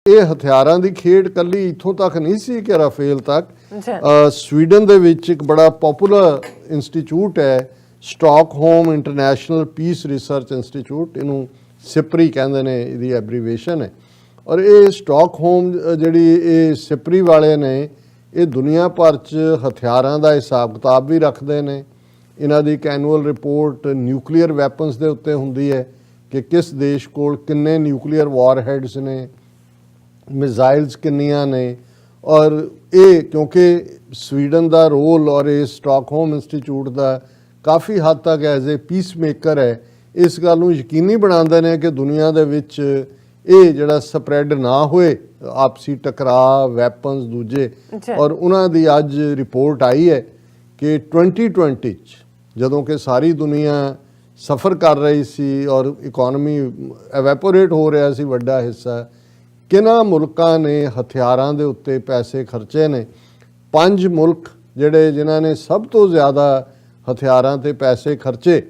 ਇਹ ਹਥਿਆਰਾਂ ਦੀ ਖੇਡ ਕੱਲੀ ਇੱਥੋਂ ਤੱਕ ਨਹੀਂ ਸੀ ਕਿ ਰਾਫੇਲ ਤੱਕ। ਸਵੀਡਨ ਦੇ ਵਿੱਚ ਇੱਕ ਬੜਾ ਪਪੂਲਰ ਇੰਸਟੀਚਿਊਟ ਹੈ, Stockholm international piece research institute, ਇਹਨੂੰ ਸਿਪਰੀ ਕਹਿੰਦੇ ਨੇ, ਇਹਦੀ ਐਬਰੀਵੇਸ਼ਨ ਹੈ। ਔਰ ਇਹ ਸਟਾਕਹੋਮ ਜਿਹੜੀ ਇਹ ਸਿਪਰੀ ਵਾਲੇ ਨੇ, ਇਹ ਦੁਨੀਆ ਭਰ 'ਚ ਹਥਿਆਰਾਂ ਦਾ ਹਿਸਾਬ ਕਿਤਾਬ ਵੀ ਰੱਖਦੇ ਨੇ। ਇਹਨਾਂ ਦੀ ਇੱਕ ਐਨੂਅਲ ਰਿਪੋਰਟ ਨਿਊਕਲੀਅਰ ਵੈਪਨਸ ਦੇ ਉੱਤੇ ਹੁੰਦੀ ਹੈ ਕਿ ਕਿਸ ਦੇਸ਼ ਕੋਲ ਕਿੰਨੇ ਨਿਊਕਲੀਅਰ ਵਾਰਹੈਡਸ ਨੇ, ਮਿਜ਼ਾਈਲਸ ਕਿੰਨੀਆਂ ਨੇ। ਔਰ ਇਹ ਕਿਉਂਕਿ ਸਵੀਡਨ ਦਾ ਰੋਲ ਔਰ ਇਹ ਸਟਾਕਹੋਮ ਇੰਸਟੀਚਿਊਟ ਦਾ ਕਾਫੀ ਹੱਦ ਤੱਕ ਐਜ਼ ਏ ਪੀਸ ਮੇਕਰ ਹੈ, ਇਸ ਗੱਲ ਨੂੰ ਯਕੀਨੀ ਬਣਾਉਂਦੇ ਨੇ ਕਿ ਦੁਨੀਆ ਦੇ ਵਿੱਚ ਇਹ ਜਿਹੜਾ ਸਪਰੈਡ ਨਾ ਹੋਏ, ਆਪਸੀ ਟਕਰਾਅ, ਵੈਪਨਸ ਦੂਜੇ। ਔਰ ਉਹਨਾਂ ਦੀ ਅੱਜ ਰਿਪੋਰਟ ਆਈ ਹੈ ਕਿ 2020 'ਚ ਜਦੋਂ ਕਿ ਸਾਰੀ ਦੁਨੀਆ ਸਫਰ ਕਰ ਰਹੀ ਸੀ ਔਰ ਇਕੋਨਮੀ ਐਵੈਪੋਰੇਟ ਹੋ ਰਿਹਾ ਸੀ ਵੱਡਾ ਹਿੱਸਾ, ਕਿਹਨਾਂ ਮੁਲਕਾਂ ਨੇ ਹਥਿਆਰਾਂ ਦੇ ਉੱਤੇ ਪੈਸੇ ਖਰਚੇ ਨੇ। 5 ਮੁਲਕ ਜਿਹੜੇ ਜਿਨ੍ਹਾਂ ਨੇ ਸਭ ਤੋਂ ਜ਼ਿਆਦਾ ਹਥਿਆਰਾਂ ਤੇ ਪੈਸੇ ਖਰਚੇ,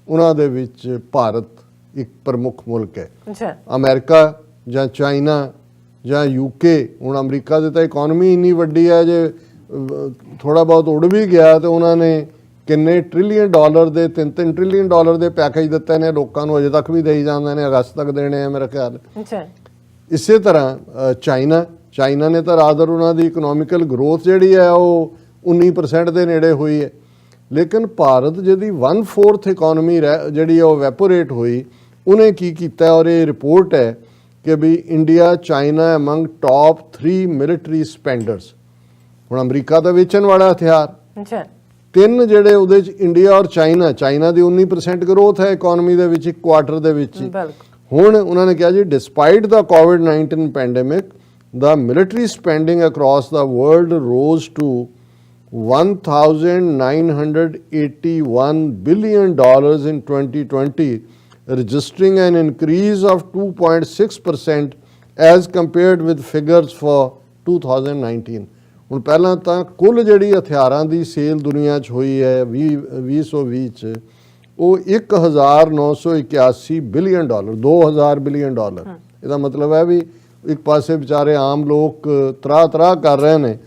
ਉਹਨਾਂ ਦੇ ਵਿੱਚ ਭਾਰਤ ਇੱਕ ਪ੍ਰਮੁੱਖ ਮੁਲਕ ਹੈ। ਅਮਰੀਕਾ ਜਾਂ ਚਾਈਨਾ ਜਾਂ UK। ਹੁਣ ਅਮਰੀਕਾ ਦੀ ਤਾਂ ਇਕੋਨਮੀ ਇੰਨੀ ਵੱਡੀ ਹੈ, ਜੇ ਥੋੜ੍ਹਾ ਬਹੁਤ ਉੜ ਵੀ ਗਿਆ ਤਾਂ ਉਹਨਾਂ ਨੇ ਕਿੰਨੇ ਟ੍ਰਿਲੀਅਨ ਡਾਲਰ ਦੇ, 3-3 ਟ੍ਰਿਲੀਅਨ ਡਾਲਰ ਦੇ ਪੈਕੇਜ ਦਿੱਤੇ ਨੇ ਲੋਕਾਂ ਨੂੰ, ਅਜੇ ਤੱਕ ਵੀ ਦੇਈ ਜਾਂਦੇ ਨੇ, ਅਗਸਤ ਤੱਕ ਦੇਣੇ ਆ ਮੇਰਾ ਖਿਆਲ। ਇਸੇ ਤਰ੍ਹਾਂ ਚਾਈਨਾ ਨੇ ਤਾਂ ਰਾਦਰ ਉਹਨਾਂ ਦੀ ਇਕਨੋਮਿਕਲ ਗਰੋਥ ਜਿਹੜੀ ਹੈ ਉਹ 19% ਦੇ ਨੇੜੇ ਹੋਈ ਹੈ। ਲੇਕਿਨ ਭਾਰਤ ਜਿਹਦੀ 1/4 ਇਕੋਨਮੀ ਜਿਹੜੀ ਉਹ ਵੈਪੋਰੇਟ ਹੋਈ, ਉਹਨੇ ਕੀ ਕੀਤਾ। ਔਰ ਇਹ ਰਿਪੋਰਟ ਹੈ ਕਿ ਵੀ India China among top 3 military spenders. ਹੁਣ ਅਮਰੀਕਾ ਦਾ ਵੇਚਣ ਵਾਲਾ ਹਥਿਆਰ, 3 ਜਿਹੜੇ ਉਹਦੇ 'ਚ ਇੰਡੀਆ ਔਰ ਚਾਈਨਾ ਦੀ 19% ਗਰੋਥ ਹੈ ਇਕੋਨਮੀ ਦੇ ਵਿੱਚ, ਇੱਕ ਕੁਆਟਰ ਦੇ ਵਿੱਚ ਹੀ। ਹੁਣ ਉਹਨਾਂ ਨੇ ਕਿਹਾ ਜੀ, despite the COVID-19 pandemic, the military spending across the world rose to $1,981 billion in 2020, registering an increase of 2.6% as compared with figures for 2019. ਹੁਣ ਪਹਿਲਾਂ ਤਾਂ ਕੁੱਲ ਜਿਹੜੀ ਹਥਿਆਰਾਂ ਦੀ ਸੇਲ ਦੁਨੀਆ 'ਚ ਹੋਈ ਹੈ 2020 'ਚ, ਉਹ $1,981 ਬਿਲੀਅਨ, $2,000 ਬਿਲੀਅਨ। ਇਹਦਾ ਮਤਲਬ ਹੈ ਵੀ ਇੱਕ ਪਾਸੇ ਵਿਚਾਰੇ ਆਮ ਲੋਕ ਤਰਾਹ ਕਰ ਰਹੇ ਨੇ।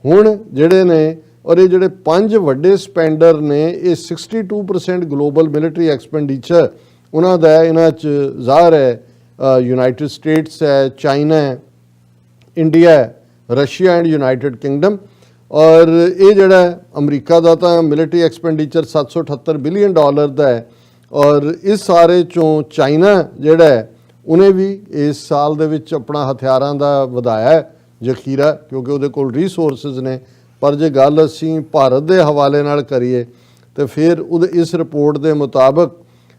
ਹੁਣ ਜਿਹੜੇ ਨੇ, ਔਰ ਇਹ ਜਿਹੜੇ 5 ਵੱਡੇ ਸਪੈਂਡਰ ਨੇ, ਇਹ 62% ਗਲੋਬਲ ਮਿਲਟਰੀ ਐਕਸਪੈਂਡੀਚਰ ਉਹਨਾਂ ਦਾ ਹੈ। ਇਹਨਾਂ 'ਚ ਜ਼ਾਹਰ ਹੈ ਯੂਨਾਈਟਿਡ ਸਟੇਟਸ ਹੈ, ਚਾਈਨਾ ਹੈ, ਇੰਡੀਆ ਹੈ, ਰਸ਼ੀਆ ਐਂਡ ਯੂਨਾਈਟਿਡ ਕਿੰਗਡਮ। ਔਰ ਇਹ ਜਿਹੜਾ ਅਮਰੀਕਾ ਦਾ ਤਾਂ ਮਿਲਟਰੀ ਐਕਸਪੈਂਡੀਚਰ $778 ਬਿਲੀਅਨ ਦਾ ਹੈ। ਔਰ ਇਸ ਸਾਰੇ 'ਚੋਂ ਚਾਈਨਾ ਜਿਹੜਾ ਹੈ ਉਹਨੇ ਵੀ ਇਸ ਸਾਲ ਦੇ ਵਿੱਚ ਆਪਣਾ ਹਥਿਆਰਾਂ ਦਾ ਵਧਾਇਆ ਜ਼ਖੀਰਾ, ਕਿਉਂਕਿ ਉਹਦੇ ਕੋਲ ਰੀਸੋਰਸਿਸ ਨੇ। ਪਰ ਜੇ ਗੱਲ ਅਸੀਂ ਭਾਰਤ ਦੇ ਹਵਾਲੇ ਨਾਲ ਕਰੀਏ ਤਾਂ ਫਿਰ ਇਸ ਰਿਪੋਰਟ ਦੇ ਮੁਤਾਬਕ,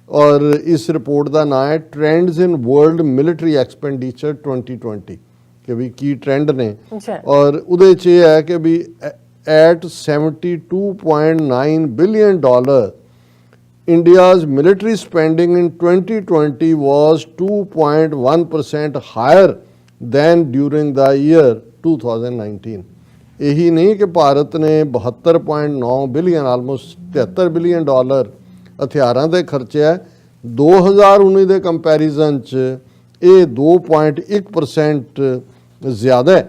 ਔਰ ਇਸ ਰਿਪੋਰਟ ਦਾ ਨਾਂ ਹੈ ਟ੍ਰੈਂਡਸ ਇਨ ਵਰਲਡ ਮਿਲਟਰੀ ਐਕਸਪੈਂਡੀਚਰ 2020, ਕਿ ਵੀ ਕੀ ਟ੍ਰੈਂਡ ਨੇ। ਔਰ ਉਹਦੇ 'ਚ ਇਹ ਹੈ ਕਿ ਵੀ at $72.9 billion, India's military spending in 2020 was 2.1% higher than during the year 2019. ਇਹੀ ਨਹੀਂ ਕਿ ਭਾਰਤ ਨੇ 72.9 ਬਿਲੀਅਨ, ਆਲਮੋਸਟ $73 ਬਿਲੀਅਨ ਹਥਿਆਰਾਂ ਦੇ ਖਰਚਿਆ। 2019 ਦੇ ਕੰਪੈਰੀਜ਼ਨ 'ਚ ਇਹ 2.1% ਜ਼ਿਆਦਾ ਹੈ।